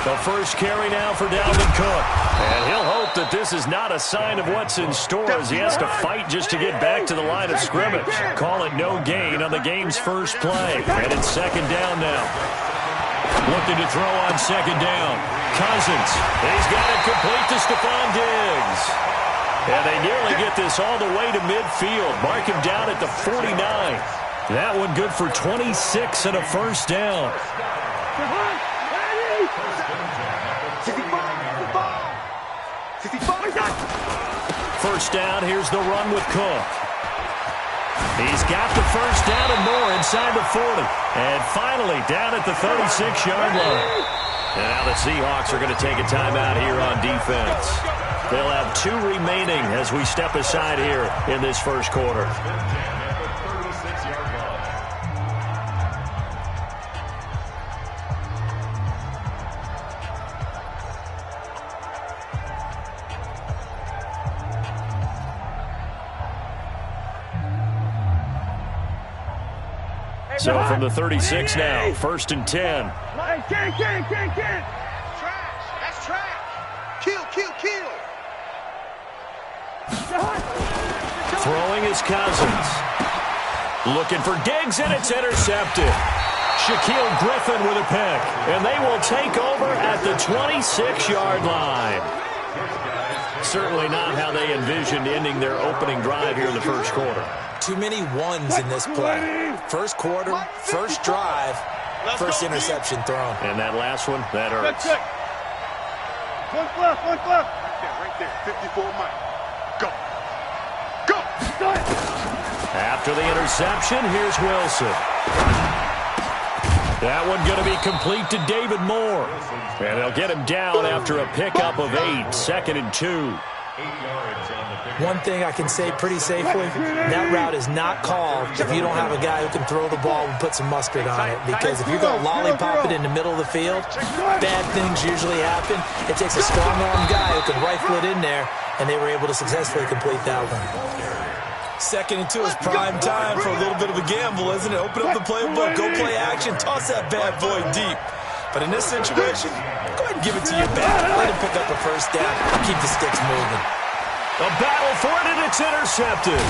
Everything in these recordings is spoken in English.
The first carry now for Dalvin Cook. And he'll hope that this is not a sign of what's in store as he has to fight just to get back to the line of scrimmage. Call it no gain on the game's first play. And it's second down now. Looking to throw on second down. Cousins. He's got it complete to Stephon Diggs. And they nearly get this all the way to midfield. Mark him down at the 49. That one good for 26 and a first down. First down, here's the run with Cook. He's got the first down and more inside the 40. And finally down at the 36-yard line. And now the Seahawks are going to take a timeout here on defense. They'll have 2 remaining as we step aside here in this first quarter. So from the 36 now, first and 10. Trash. That's trash. Kill. Throwing is Cousins. Looking for Diggs, and it's intercepted. Shaquille Griffin with a pick. And they will take over at the 26-yard line. Certainly not how they envisioned ending their opening drive here in the first quarter. Too many ones in this play. First quarter, first drive, first interception thrown. And that last one, that hurts. One glove. Yeah, right there, 54 Mike. Go. After the interception, here's Wilson. That one going to be complete to David Moore. And they'll get him down after a pickup of 8, second and 2. One thing I can say pretty safely, that route is not called if you don't have a guy who can throw the ball and put some mustard on it. Because if you're going to lollipop it in the middle of the field, bad things usually happen. It takes a strong-arm guy who can rifle it in there, and they were able to successfully complete that one. Second and 2 is prime time for a little bit of a gamble, isn't it? Open up the playbook, go play action, toss that bad boy deep. But in this situation, go ahead and give it to your back. Let him pick up a first down. Keep the sticks moving. A battle for it, and it's intercepted.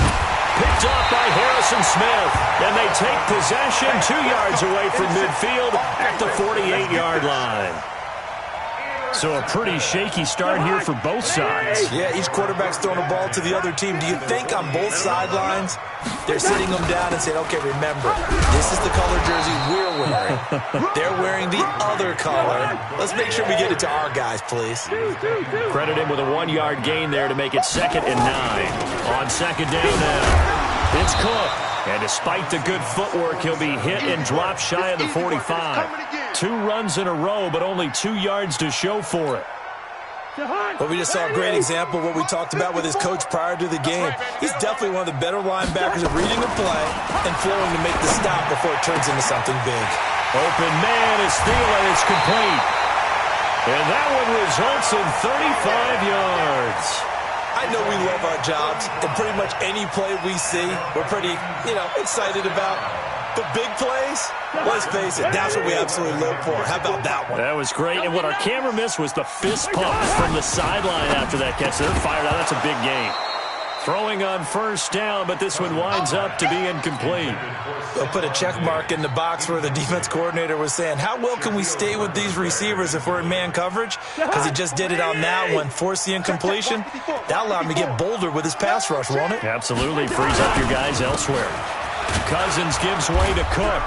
Picked off by Harrison Smith. And they take possession 2 yards away from midfield at the 48-yard line. So a pretty shaky start here for both sides. Yeah, each quarterback's throwing a ball to the other team. Do you think on both sidelines they're sitting them down and saying, okay, remember, this is the color jersey we're wearing. They're wearing the other color. Let's make sure we get it to our guys, please. Credit him with a 1-yard gain there to make it second and 9. On second down now, it's Cook. And despite the good footwork, he'll be hit and dropped shy of the 45. 2 runs in a row, but only 2 yards to show for it. Well, we just saw a great example of what we talked about with his coach prior to the game. He's definitely one of the better linebackers at reading a play and flowing to make the stop before it turns into something big. Open man is Thielen. It's complete. And that one results in 35 yards. I know we love our jobs, and pretty much any play we see, we're pretty, excited about. But big plays, let's face it, that's what we absolutely live for. How about that one? That was great. And what our camera missed was the fist pump from the sideline after that catch. They're fired out. That's a big gain. Throwing on first down, but this one winds up to be incomplete. They'll put a check mark in the box where the defense coordinator was saying, how well can we stay with these receivers if we're in man coverage? Because he just did it on that one, forced the incompletion. That allowed him to get bolder with his pass rush, won't it? Absolutely. Frees up your guys elsewhere. Cousins gives way to Cook.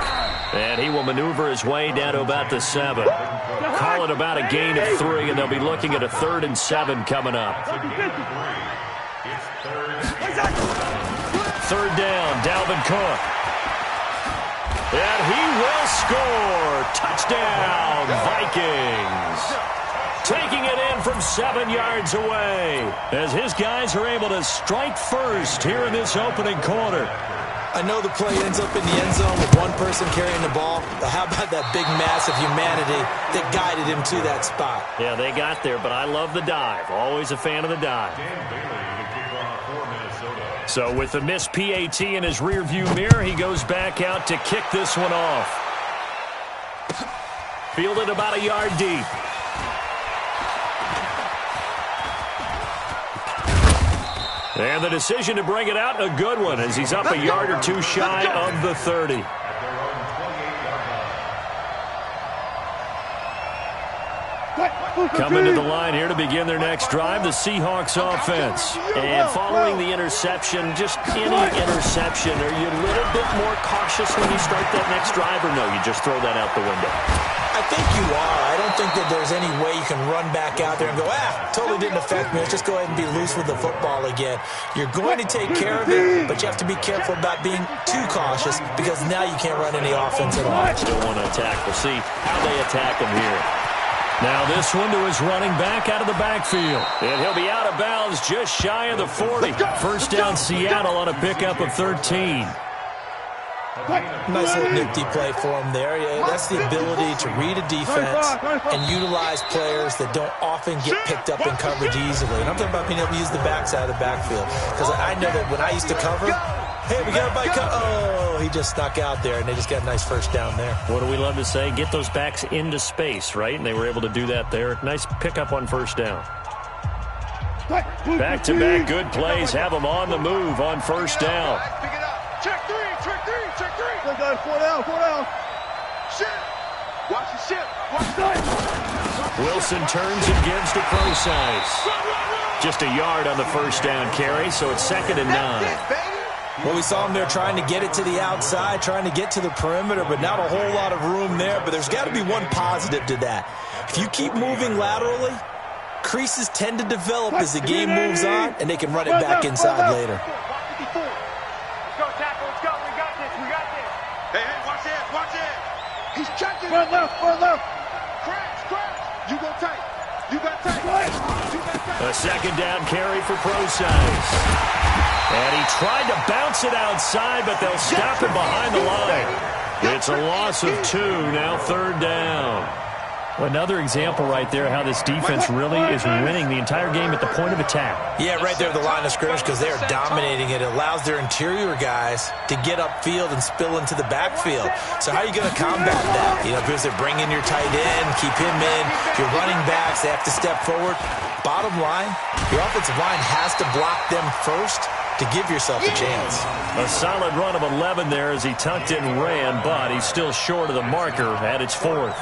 And he will maneuver his way down to about the 7. Call it about a gain of 3, and they'll be looking at a 3rd and 7 coming up. 3rd down, Dalvin Cook. And he will score. Touchdown, Vikings. Taking it in from 7 yards away as his guys are able to strike first here in this opening quarter. I know the play ends up in the end zone with one person carrying the ball, but how about that big mass of humanity that guided him to that spot? Yeah, they got there, but I love the dive. Always a fan of the dive. So with the missed PAT in his rearview mirror, he goes back out to kick this one off. Fielded about a yard deep. And the decision to bring it out, a good one, as he's up a yard or two shy of the 30. Coming to the line here to begin their next drive, the Seahawks offense. And following the interception, just any interception, are you a little bit more cautious when you start that next drive, or no, you just throw that out the window? I think you are. I don't think that there's any way you can run back out there and go, totally didn't affect me. Let's just go ahead and be loose with the football again. You're going to take care of it, but you have to be careful about being too cautious because now you can't run any offense at all. Still want to attack. We'll see how they attack him here. Now this one to his running back out of the backfield. And he'll be out of bounds just shy of the 40. First down Seattle on a pickup of 13. Nice little nifty play for him there. Yeah, that's the ability to read a defense and utilize players that don't often get picked up in coverage easily. And I'm talking about being able to use the backside of the backfield. Because I know that when I used to cover, hey, we got a bike. Oh, he just snuck out there, and they just got a nice first down there. What do we love to say? Get those backs into space, right? And they were able to do that there. Nice pickup on first down. Back-to-back good plays have them on the move on first down. Check three. Four down. Shit. Watch the shit. Watch the Wilson turns and gives to Procise. Just a yard on the first down carry, so it's 2nd and 9. Well, we saw him there trying to get it to the outside, trying to get to the perimeter, but not a whole lot of room there. But there's got to be one positive to that. If you keep moving laterally, creases tend to develop as the game moves on, and they can run it back inside later. He's checking. Front left. Crash. You go tight. You got tight. A 2nd down carry for Procise. And he tried to bounce it outside, but they'll stop him behind the line. It's a loss of 2, now 3rd down. Another example right there how this defense really is winning the entire game at the point of attack. Yeah, right there at the line of scrimmage because they are dominating it. It allows their interior guys to get upfield and spill into the backfield. So how are you going to combat that? Because they're bringing your tight end, keep him in. Your running backs, they have to step forward. Bottom line, your offensive line has to block them first to give yourself a chance. A solid run of 11 there as he tucked it and ran, but he's still short of the marker at its 4th.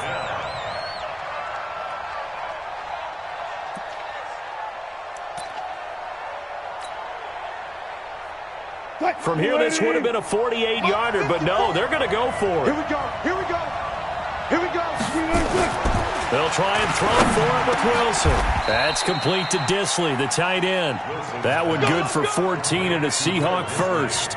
From here, this would have been a 48-yarder, but no, they're going to go for it. Here we go. They'll try and throw for it with Wilson. That's complete to Disley, the tight end. That one good for 14 and a Seahawk first.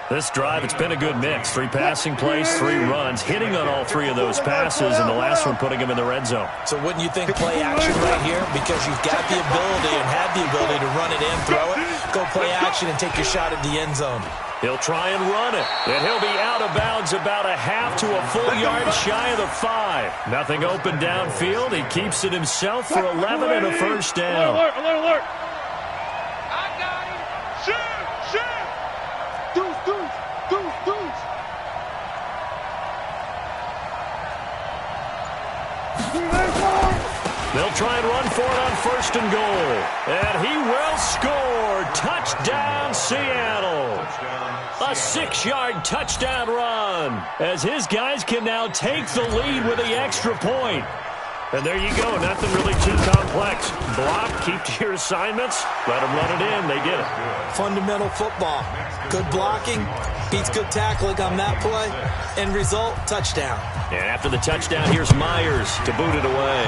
This drive, it's been a good mix. 3 passing plays, 3 runs, hitting on all 3 of those passes, and the last one putting him in the red zone. So wouldn't you think play action right here? Because you've got the ability and have the ability to run it in, throw it, go play action, and take your shot at the end zone. He'll try and run it, and he'll be out of bounds about a half to a full yard shy of the 5. Nothing open downfield. He keeps it himself for 11 and a first down. Alert. I got him. Shoot. Deuce. They'll try and run for it on 1st and goal. And he will score. Touchdown, Seattle. A 6-yard touchdown run as his guys can now take the lead with the extra point. And there you go. Nothing really too complex. Block, keep to your assignments, let them run it in. They did it. Fundamental football. Good blocking beats good tackling on that play. End result, touchdown. And after the touchdown, here's Myers to boot it away.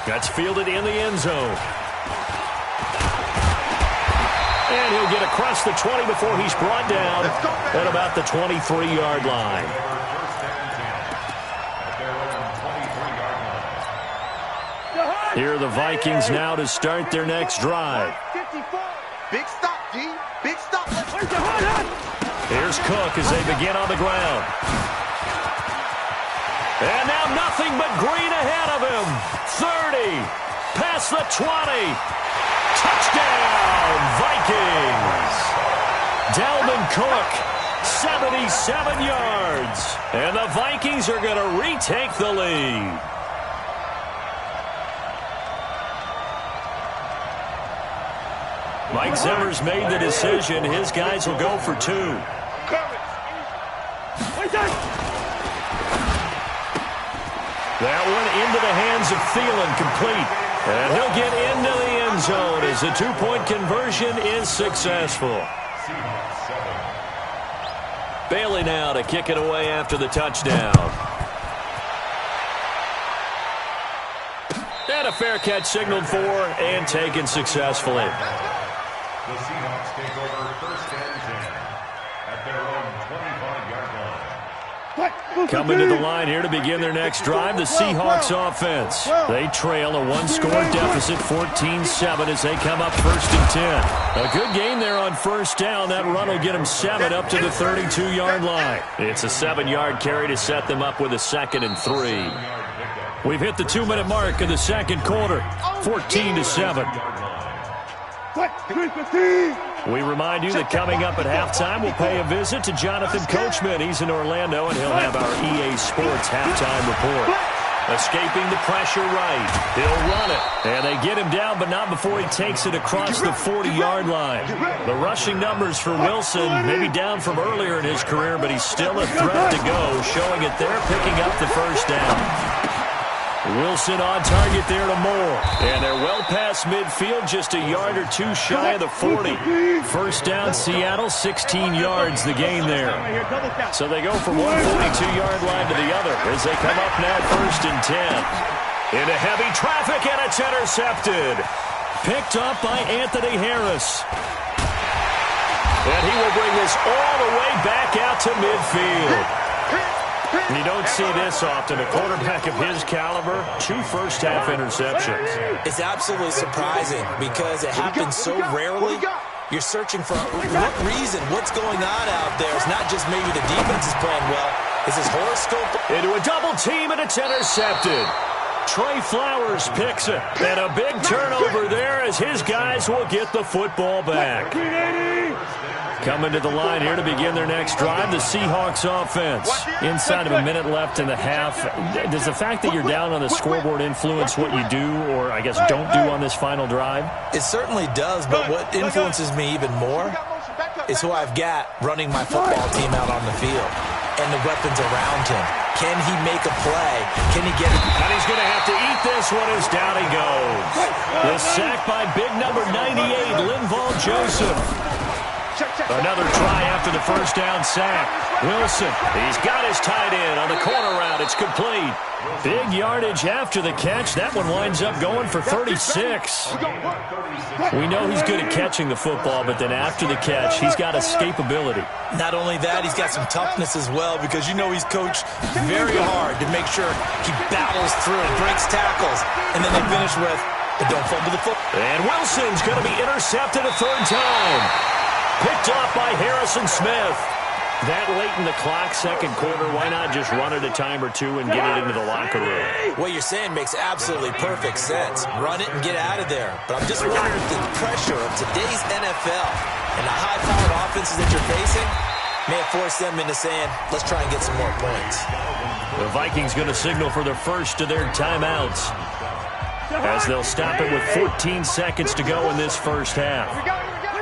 That's fielded in the end zone. And he'll get across the 20 before he's brought down at about the 23-yard line. Here are the Vikings now to start their next drive. Big stop, G. Big stop. Here's Cook as they begin on the ground. And now nothing but green ahead of him. 30. Past the 20. Touchdown, Vikings. Dalvin Cook 77 yards. And the Vikings are going to retake the lead. Mike Zimmer's made the decision. His guys will go for 2. That one into the hands of Thielen, complete. And he'll get into the end zone as the 2-point conversion is successful. Bailey now to kick it away after the touchdown. And a fair catch signaled for and taken successfully. The Seahawks take over 1st and 10 at their own 25-yard line. Coming to the line here to begin their next drive, the Seahawks offense. They trail a 1-score deficit, 14-7, as they come up 1st and 10. A good game there on 1st down. That run will get them 7 up to the 32-yard line. It's a 7-yard carry to set them up with a 2nd and 3. We've hit the 2-minute mark of the 2nd quarter, 14-7. We remind you that coming up at halftime, we'll pay a visit to Jonathan Coachman. He's in Orlando, and he'll have our EA Sports halftime report. Escaping the pressure right. He'll run it. And they get him down, but not before he takes it across the 40-yard line. The rushing numbers for Wilson may be down from earlier in his career, but he's still a threat to go, showing it there, picking up the 1st down. Wilson on target there to Moore. And they're well past midfield, just a yard or 2 shy of the 40. 1st down, Seattle, 16 yards the gain there. So they go from one 42-yard line to the other as they come up now 1st and 10. Into heavy traffic, and it's intercepted. Picked up by Anthony Harris. And he will bring this all the way back out to midfield. You don't see this often. A quarterback of his caliber, 2 first-half interceptions. It's absolutely surprising because it happens so rarely. You're searching for what reason, what's going on out there. It's not just maybe the defense is playing well. It's his horoscope. Into a double team, and it's intercepted. Trey Flowers picks it. And a big turnover there as his guys will get the football back. Coming to the line here to begin their next drive, the Seahawks offense. Inside of a minute left in the half. Does the fact that you're down on the scoreboard influence what you do, or I guess don't do on this final drive? It certainly does, but what influences me even more is who I've got running my football team out on the field and the weapons around him. Can he make a play? Can he get it? And he's going to have to eat this one as down he goes. The sack by big number 98, Linval Joseph. Another try after the 1st down sack. Wilson, he's got his tight end on the corner route. It's complete. Big yardage after the catch. That one winds up going for 36. We know he's good at catching the football, but then after the catch, he's got escapability. Not only that, he's got some toughness as well, because you know he's coached very hard to make sure he battles through, breaks tackles, and then they finish with, but don't fumble the football. And Wilson's going to be intercepted a 3rd time. Picked off by Harrison Smith. That late in the clock, 2nd quarter, why not just run it a time or 2 and get it into the locker room? What you're saying makes absolutely perfect sense. Run it and get out of there. But I'm just wondering if the pressure of today's NFL and the high-powered offenses that you're facing may have forced them into saying, let's try and get some more points. The Vikings going to signal for the first of their timeouts as they'll stop it with 14 seconds to go in this 1st half.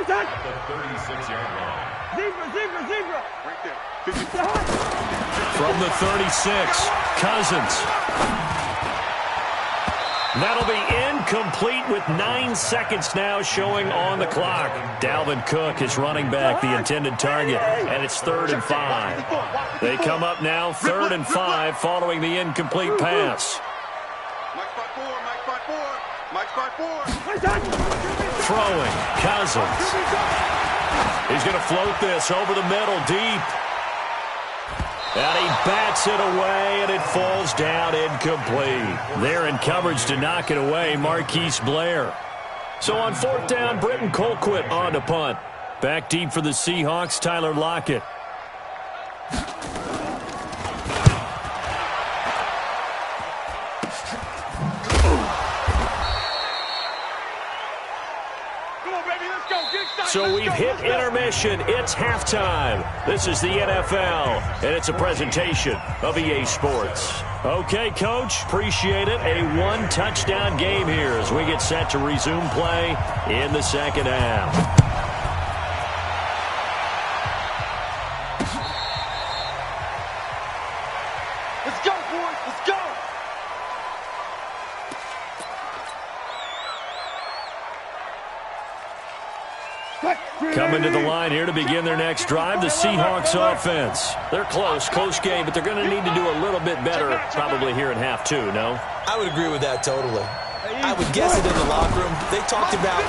The 36-yard line. Zebra. Right there. From the 36, Cousins. That'll be incomplete with 9 seconds now showing on the clock. Dalvin Cook is running back, the intended target, and it's 3rd and 5. They come up now 3rd and 5 following the incomplete pass. Throwing, Cousins. He's going to float this over the middle, deep. And he bats it away, and it falls down incomplete. There in coverage to knock it away, Marquise Blair. So on 4th down, Britton Colquitt on to punt. Back deep for the Seahawks, Tyler Lockett. So we've hit intermission. It's halftime. This is the NFL, and it's a presentation of EA Sports. Okay, Coach, appreciate it. A one-touchdown game here as we get set to resume play in the second half. Let's go, boys. Let's go. Coming to the line here to begin their next drive, the Seahawks offense. They're close game, but they're going to need to do a little bit better probably here in half two, no? I would agree with that totally. I would guess it in the locker room. They talked about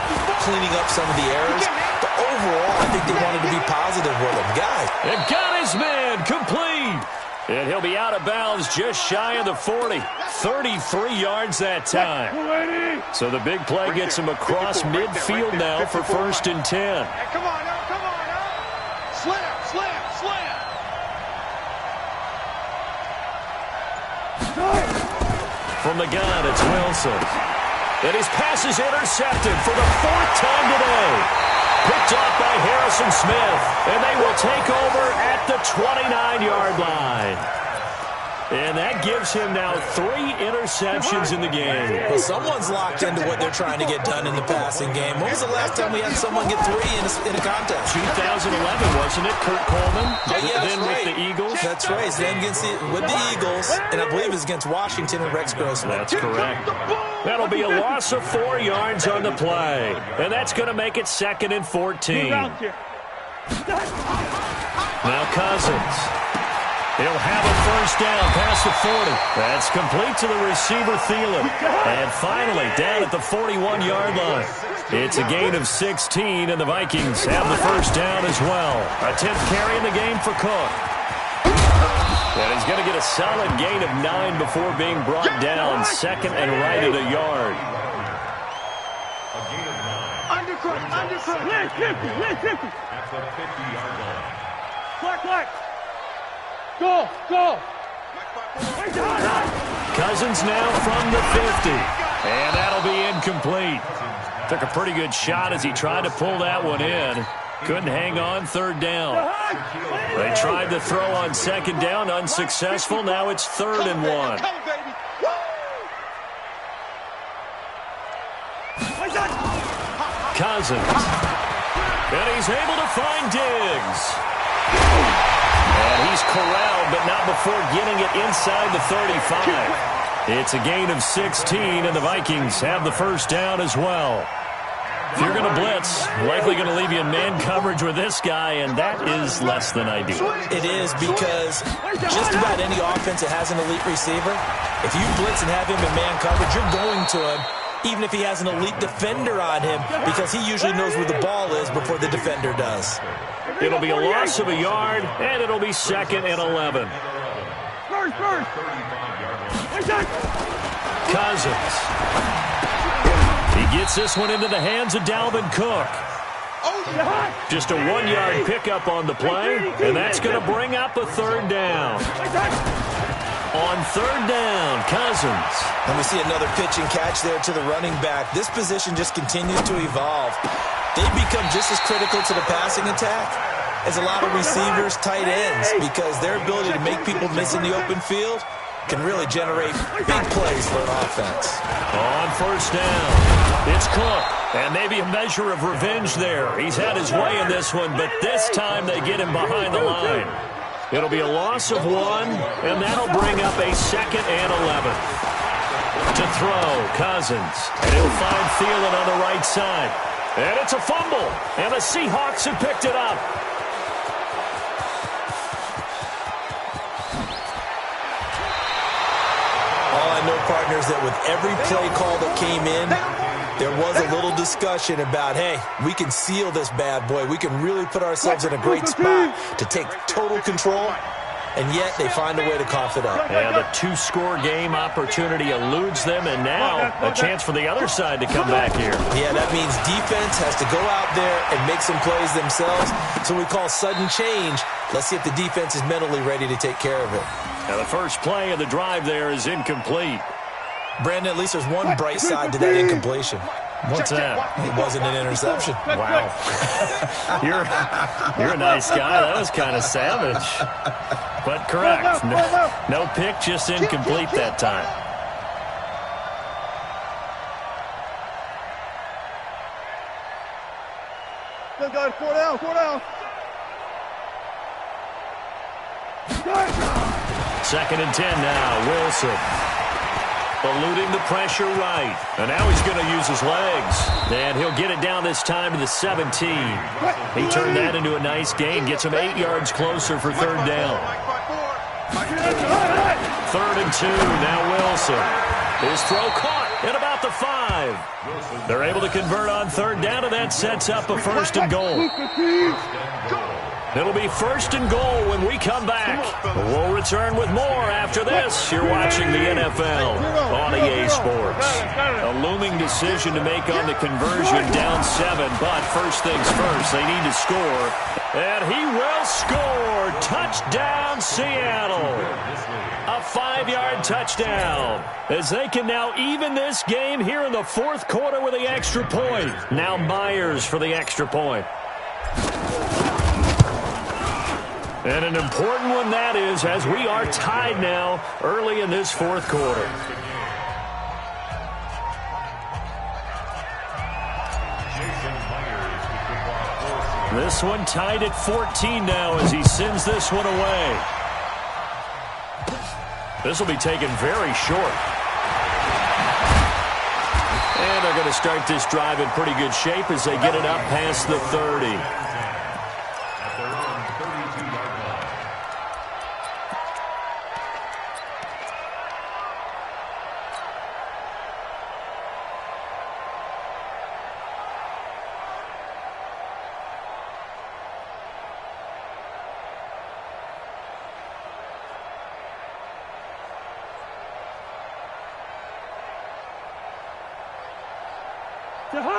cleaning up some of the errors, but overall, I think they wanted to be positive with them. Guys. And got his man complete. And he'll be out of bounds just shy of the 40. 33 yards that time. So the big play gets him across midfield now for 1st and 10. Hey, come on now. Slam. From the gun, it's Wilson. And his pass is intercepted for the 4th time today. Picked off by Harrison Smith. And they will take over at the 29-yard line. And that gives him now 3 interceptions in the game. Well, someone's locked into what they're trying to get done in the passing game. When was the last time we had someone get 3 in a contest? 2011, wasn't it? Kurt Coleman? Yeah, then right. with the Eagles? That's right. Then with the Eagles, and I believe it's against Washington and Rex Grossman. That's correct. That'll be a loss of 4 yards on the play. And that's going to make it 2nd and 14. Now Cousins. He'll have a 1st down past the 40. That's complete to the receiver, Thielen. And finally, down at the 41-yard line. It's a gain of 16, and the Vikings have the 1st down as well. A 10th carry in the game for Cook. And he's going to get a solid gain of 9 before being brought down. 2nd and right at a yard. Undercut. At the 50-yard line. Black. Go. Cousins now from the 50. And that'll be incomplete. Took a pretty good shot as he tried to pull that one in. Couldn't hang on 3rd down. They tried to throw on 2nd down, unsuccessful. Now it's 3rd and 1. Cousins. And he's able to find Diggs. And he's corralled, but not before getting it inside the 35. It's a gain of 16, and the Vikings have the 1st down as well. If you're going to blitz, likely going to leave you in man coverage with this guy, and that is less than ideal. It is, because just about any offense that has an elite receiver, if you blitz and have him in man coverage, you're going to him, even if he has an elite defender on him, because he usually knows where the ball is before the defender does. It'll be a loss of a yard, and it'll be 2nd and 11. Cousins. He gets this one into the hands of Dalvin Cook. Just a 1-yard pickup on the play, and that's going to bring up a 3rd down. On 3rd down, Cousins. And we see another pitch and catch there to the running back. This position just continues to evolve. They've become just as critical to the passing attack as a lot of receivers, tight ends, because their ability to make people miss in the open field can really generate big plays for an offense. On 1st down, it's Cook. And maybe a measure of revenge there. He's had his way in this one, but this time they get him behind the line. It'll be a loss of 1, and that'll bring up a 2nd and 11. To throw, Cousins. And he'll find Thielen on the right side. And it's a fumble, and the Seahawks have picked it up. All I know, partners, that with every play call that came in, there was a little discussion about, hey, we can seal this bad boy. We can really put ourselves in a great spot to take total control, and yet they find a way to cough it up. Yeah, the 2-score game opportunity eludes them, and now a chance for the other side to come back here. Yeah, that means defense has to go out there and make some plays themselves. So we call sudden change. Let's see if the defense is mentally ready to take care of it. Now the first play of the drive there is incomplete. Brandon, at least there's one bright side to that incompletion. What's that? It wasn't an interception. Wow. You're a nice guy. That was kind of savage. But correct. No pick, just incomplete that time. Still got 4 down, 4 down. Second and 10 now. Wilson. Eluding the pressure right. And now he's going to use his legs. And he'll get it down this time to the 17. He turned that into a nice gain. Gets him 8 yards closer for third down. Third and 2. Now Wilson. His throw caught at about the 5. They're able to convert on third down, and that sets up a first and goal. It'll be first and goal when we come back. We'll return with more after this. You're watching the NFL on EA Sports. A looming decision to make on the conversion, down 7. But first things first, they need to score. And he will score. Touchdown, Seattle. A 5-yard touchdown. As they can now even this game here in the fourth quarter with the extra point. Now Myers for the extra point. And an important one that is, as we are tied now early in this fourth quarter. This one tied at 14 now as he sends this one away. This will be taken very short. And they're going to start this drive in pretty good shape as they get it up past the 30.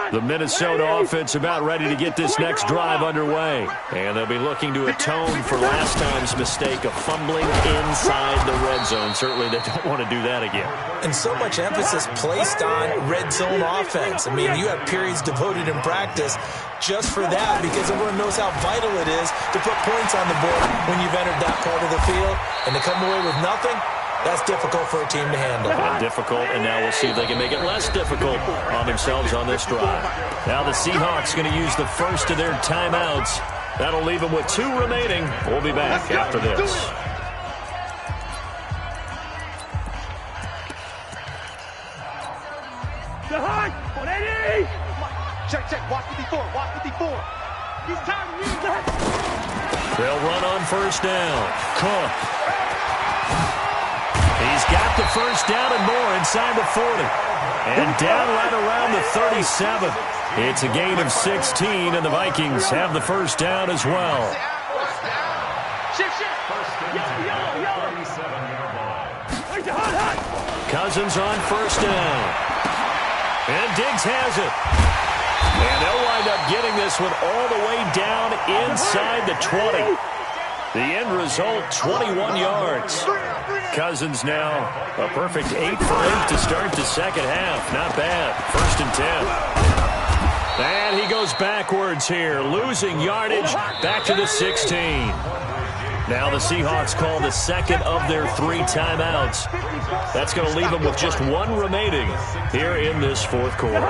The Minnesota offense about ready to get this next drive underway. And they'll be looking to atone for last time's mistake of fumbling inside the red zone. Certainly they don't want to do that again. And so much emphasis placed on red zone offense. I mean, you have periods devoted in practice just for that because everyone knows how vital it is to put points on the board when you've entered that part of the field. And to come away with nothing, that's difficult for a team to handle. And difficult, and now we'll see if they can make it less difficult on themselves on this drive. Now the Seahawks going to use the first of their timeouts. That'll leave them with 2 remaining. We'll be back after this. Check, watch 54, watch 54. He's time to use that. They'll run on first down. Cook. He's got the first down and more inside the 40. And down right around the 37. It's a gain of 16, and the Vikings have the first down as well. Cousins on first down. And Diggs has it. And they'll wind up getting this one all the way down inside the 20. The end result, 21 yards. Cousins now a perfect 8 for 8 to start the second half. Not bad. First and 10. And he goes backwards here, losing yardage back to the 16. Now the Seahawks call the second of their 3 timeouts. That's going to leave them with just 1 remaining here in this fourth quarter.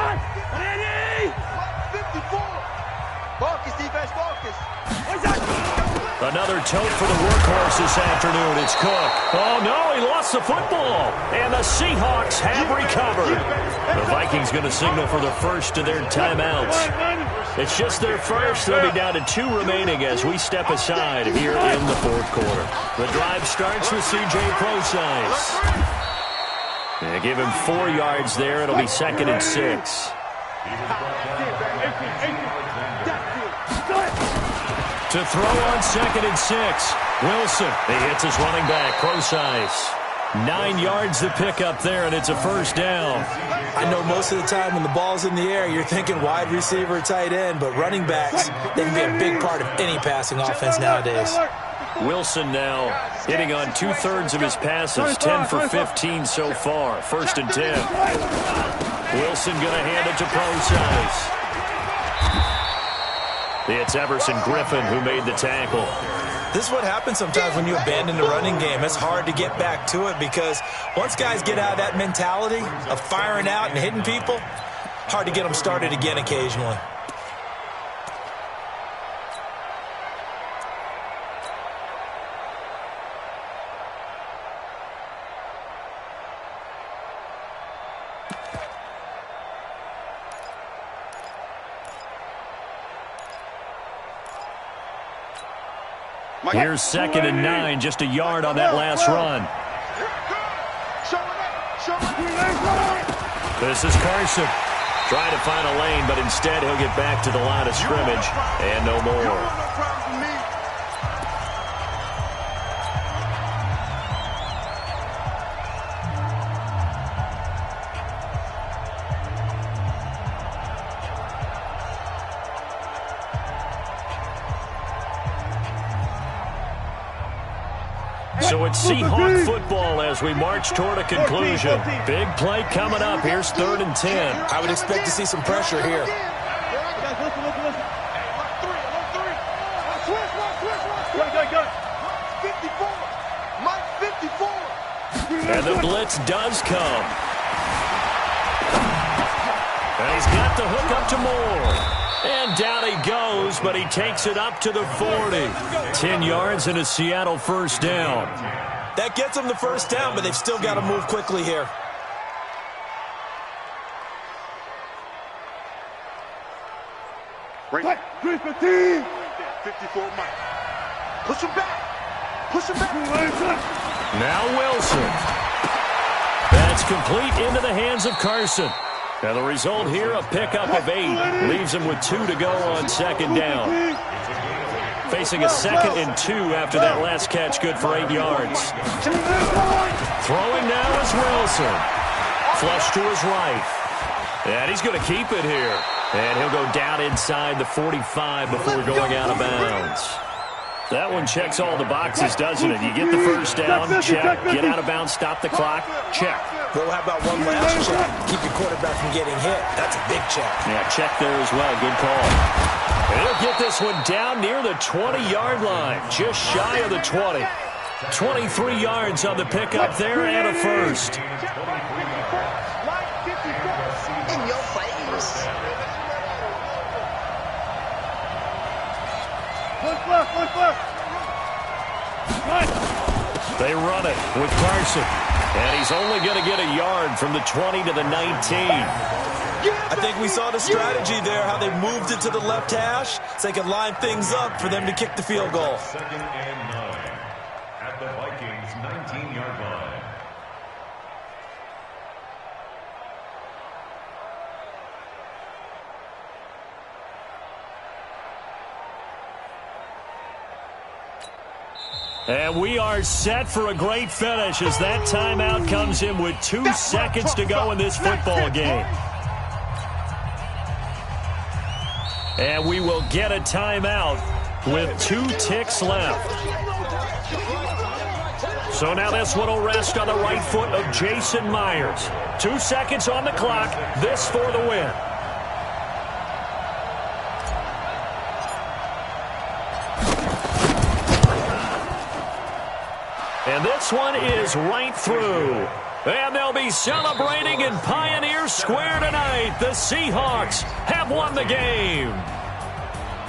Another tote for the workhorse this afternoon. It's Cook. Oh, no, he lost the football. And the Seahawks have recovered. The Vikings going to signal for the first of their timeouts. It's just their first. They'll be down to 2 remaining as we step aside here in the fourth quarter. The drive starts with C.J. Procise. They give him 4 yards there. It'll be second and 6. To throw on second and 6. Wilson. He hits his running back, Procise. 9 yards to pick up there, and it's a first down. I know most of the time when the ball's in the air, you're thinking wide receiver, tight end, but running backs, they can be a big part of any passing offense nowadays. Wilson now hitting on 2/3 of his passes, 10 for 15 so far. 1st and 10. Wilson going to hand it to Procise. It's Everson Griffin who made the tackle. This is what happens sometimes when you abandon the running game. It's hard to get back to it because once guys get out of that mentality of firing out and hitting people, hard to get them started again occasionally. Here's 2nd and 9, just a yard on that last run. This is Carson. Trying to find a lane, but instead he'll get back to the line of scrimmage and no more. So it's Seahawk football as we march toward a conclusion. Big play coming up. Here's 3rd and 10. I would expect to see some pressure here. And the blitz does come. And he's got the hook up to Moore. And down he goes, but he takes it up to the 40. 10 yards and a Seattle 1st down. That gets them the 1st down, but they've still got to move quickly here. Right. 315. 54 Mike. Push him back. Push him back. Now Wilson. That's complete into the hands of Carson. Now the result here, a pickup of 8. Leaves him with 2 to go on 2nd down. Facing a 2nd and 2 after that last catch, good for 8 yards. Throwing now is Wilson. Flush to his right. And he's going to keep it here. And he'll go down inside the 45 before going out of bounds. That one checks all the boxes, doesn't it? You get the 1st down, check. Get out of bounds, stop the clock, check. Well, how about one last check? Keep your quarterback from getting hit. That's a big check. Yeah, check there as well. Good call. And he'll get this one down near the 20-yard line, just shy of the 20. 23 yards on the pickup there and a 1st. In your face. They run it with Carson. And he's only going to get a yard from the 20 to the 19. I think we saw the strategy there, how they moved it to the left hash so they could line things up for them to kick the field goal. 2nd and 9 at the Vikings' 19-yard line. And we are set for a great finish as that timeout comes in with 2 seconds to go in this football game. And we will get a timeout with 2 ticks left. So now this one will rest on the right foot of Jason Myers. 2 seconds on the clock. This for the win. And this one is right through. And they'll be celebrating in Pioneer Square tonight. The Seahawks have won the game.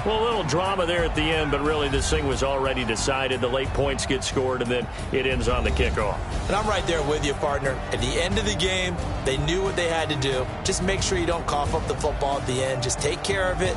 Well, a little drama there at the end, but really this thing was already decided. The late points get scored, and then it ends on the kickoff. And I'm right there with you, partner. At the end of the game, they knew what they had to do. Just make sure you don't cough up the football at the end. Just take care of it